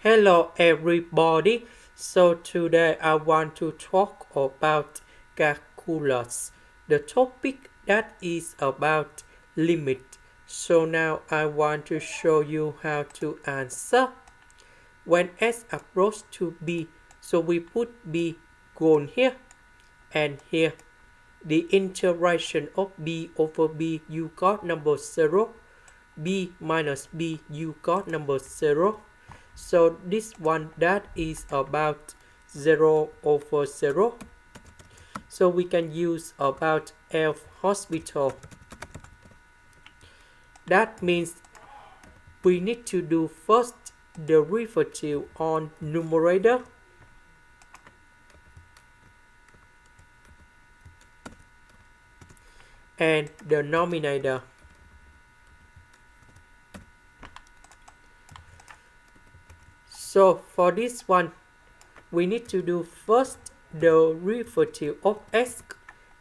Hello everybody. So today I want to talk about calculus. The topic that is about limit. So now I want to show you how to answer. When s approach to b, so we put b gone here and here. The integration of b over b, you got number 0. b minus b, you got number 0. So this one that is about 0 over 0. So we can use about L'Hospital. That means we need to do first derivative on numerator and denominator. So for this one, we need to do first the derivative of s,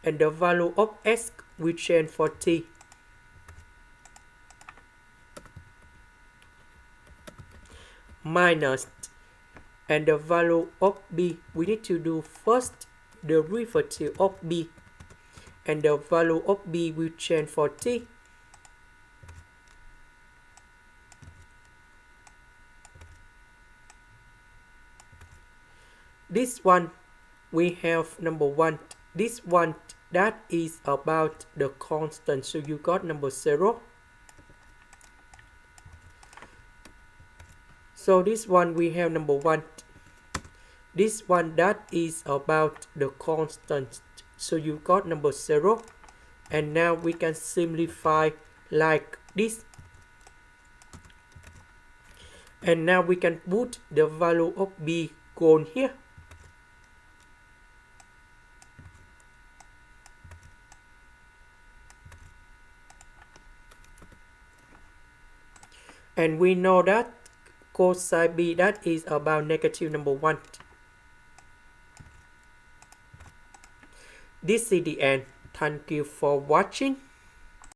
and the value of s we change for t. Minus, and the value of b, we need to do first the derivative of b, and the value of b we change for t. This one we have number 1. This one that is about the constant, so you got number 0. So this one we have number 1. This one that is about the constant, so you got number 0. And now we can simplify like this. And now we can put the value of b gone here. And we know that cosine b that is about negative number 1. This is the end. Thank you for watching.